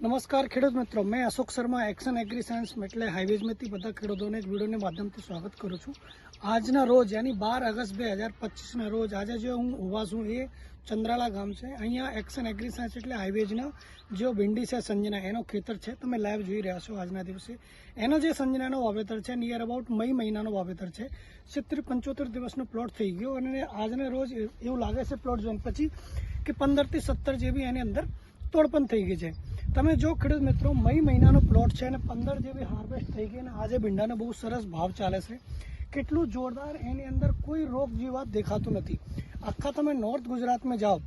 नमस्कार खेडूत मित्रों, मैं Ashok Sharma action agri science એટલે હાઈવેઝમાંથી બધા ખેડૂતોને એક વિડીયોના માધ્યમથી સ્વાગત કરું છું। આજના રોજ યાની 12 ઓગસ્ટ 2025ના રોજ આજે જો હું ઊભા છું એ ચંદ્રાલા ગામ છે। અહીંયા એક્શન એગ્રી સાયન્સ એટલે હાઈવેઝના જો ભીંડી છે સંજના એનો ખેતર છે, તમે લાઈવ જોઈ રહ્યા છો। આજના દિવસે એનો જે સંજનાનો વાવેતર છે નિયર અબાઉટ મઈ મહિનાનો વાવેતર છે। 70-75 દિવસનો પ્લોટ થઈ ગયો અને આજના રોજ એવું લાગે છે પ્લોટ જોઈને પછી કે 15 થી 17 જેવી એની અંદર તોડ પણ થઈ ગઈ છે। તમે જો ખેડૂત મિત્રો મઈ મહિનાનો પ્લોટ છે અને 15 જેવી હાર્વેસ્ટ થઈ ગઈ અને આજે ભીંડાનો બહુ સરસ ભાવ ચાલે છે। કેટલું જોરદાર, એની અંદર કોઈ રોગ જીવાત દેખાતું નથી। આખા તમે નોર્થ ગુજરાતમાં જાઓ,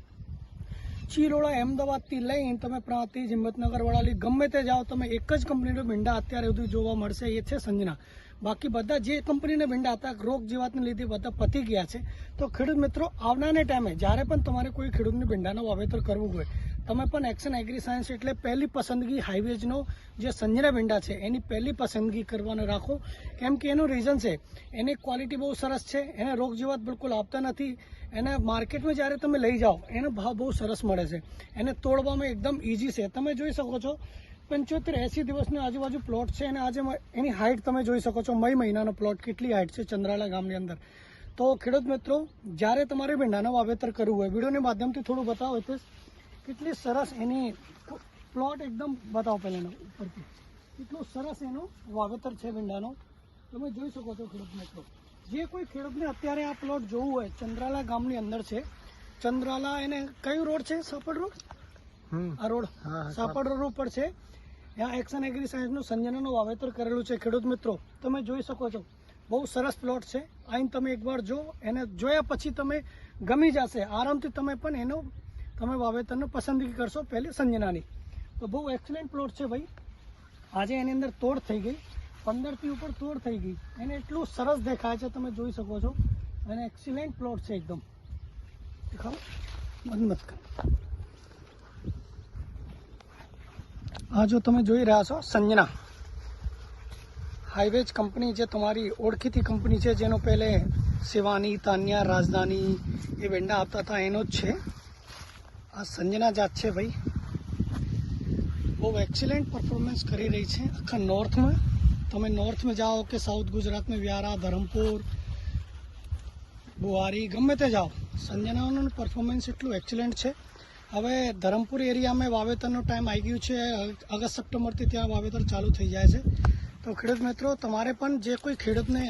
ચિલોડા અમદાવાદથી લઈને તમે પ્રાંતિજ હિંમતનગર વડાલી ગમે તે જાઓ, તમે એક જ કંપનીનો ભીંડા અત્યારે સુધી જોવા મળશે, એ છે સંજના। બાકી બધા જે કંપનીના ભીંડા હતા રોગ જીવાતને લીધે બધા પતી ગયા છે। તો ખેડૂત મિત્રો આવનાને ટાઈમે જ્યારે પણ તમારે કોઈ ખેડૂતને ભીંડાનો વાવેતર કરવું હોય, તમે પણ એક્શન એગ્રી સાયન્સ એટલે પહેલી પસંદગી હાઈવેઝનો જે સંજના ભીંડા છે એની પહેલી પસંદગી કરવાનું રાખો। કેમ કે એનું રીઝન છે એની ક્વોલિટી બહુ સરસ છે, એને રોગ જીવાત બિલકુલ આપતા નથી, એને માર્કેટમાં જ્યારે તમે લઈ જાઓ એનો ભાવ બહુ સરસ મળે છે, એને તોડવામાં એકદમ ઇઝી છે। તમે જોઈ શકો છો 75-80 દિવસની આજુબાજુ પ્લોટ છે અને આજે એની હાઇટ તમે જોઈ શકો છો। મઈ મહિનાનો પ્લોટ કેટલી હાઇટ છે ચંદ્રાલા ગામની અંદર। તો ખેડૂત મિત્રો જ્યારે તમારે ભીંડાનો વાવેતર કરવું હોય, વિડીયોના માધ્યમથી થોડું બતાવો તો કેટલી સરસ એની પ્લોટ એકદમ બતાવો પહેલાં ઉપરથી, કેટલું સરસ એનું વાવેતર છે ભીંડાનો, તમે જોઈ શકો છો ખેડૂત મિત્રો। જે કોઈ ખેડૂતને અત્યારે આ પ્લોટ જોવું હોય, ચંદ્રાલા ગામની અંદર છે। ચંદ્રાલા એને કયું રોડ છે? સાપડ રોડ, આ રોડ સાપડ રોડ ઉપર છે। ત્યાં એક્શન એગ્રી સાયન્સનું સંજનાનું વાવેતર કરેલું છે ખેડૂત મિત્રો, તમે જોઈ શકો છો। બહુ સરસ પ્લોટ છે, આઈને તમે એકવાર જો, એને જોયા પછી તમે ગમી જશે આરામથી। તમે પણ એનો તમે વાવેતરનો પસંદગી કરશો પહેલી સંજનાની। તો બહુ એક્સલન્ટ પ્લોટ છે ભાઈ। આજે એની અંદર તોડ થઈ ગઈ, 15થી ઉપર તોડ થઈ ગઈ, એને એટલું સરસ દેખાય છે, તમે જોઈ શકો છો। અને એક્સલન્ટ પ્લોટ છે એકદમ, દેખાવો બંધ મત કરો। આ જો તમે જોઈ રહ્યા છો સંજના હાઈવેજ કંપની, જે તમારી ઓળખીતી કંપની છે, જેનો પહેલે શિવાની, તાન્યા, રાજધાની એ ભીંડા આપતા હતા, એનો જ છે આ સંજના જાત છે ભાઈ। બહુ એક્સિલન્ટ પરફોર્મન્સ કરી રહી છે આખા નોર્થમાં। તમે નોર્થમાં જાઓ કે સાઉથ ગુજરાતમાં વ્યારા, ધરમપુર, બુહારી ગમે તે જાઓ, સંજનાનું પરફોર્મન્સ એટલું એક્સિલન્ટ છે। હવે ધરમપુર એરિયામાં વાવેતરનો ટાઈમ આવી ગયું છે, ઓગસ્ટ સપ્ટેમ્બરથી ત્યાં વાવેતર ચાલુ થઈ જાય છે। તો ખેડૂત મિત્રો તમારે પણ જે કોઈ ખેડૂતને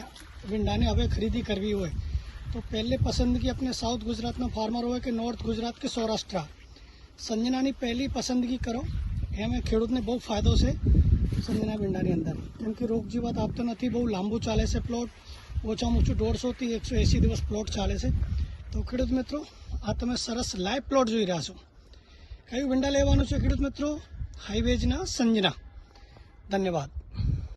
ભીંડાની હવે ખરીદી કરવી હોય તો પહેલી પસંદગી આપણે સાઉથ ગુજરાતના ફાર્મર હોય કે નોર્થ ગુજરાત કે સૌરાષ્ટ્ર, સંજનાની પહેલી પસંદગી કરો। એમાં ખેડૂતને બહુ ફાયદો છે સંજના ભીંડાની અંદર, કેમ કે રોગ જીવાત આપતો નથી, બહુ લાંબુ ચાલે છે પ્લોટ, ઓછામાં ઓછું 150થી 180 દિવસ પ્લોટ ચાલે છે। તો ખેડૂત મિત્રો આ તમે સરસ લાઈવ પ્લોટ જોઈ રહ્યા છો। કયું ભીંડા લેવાનું છે ખેડૂત મિત્રો? હાઈવેજના સંજના। ધન્યવાદ।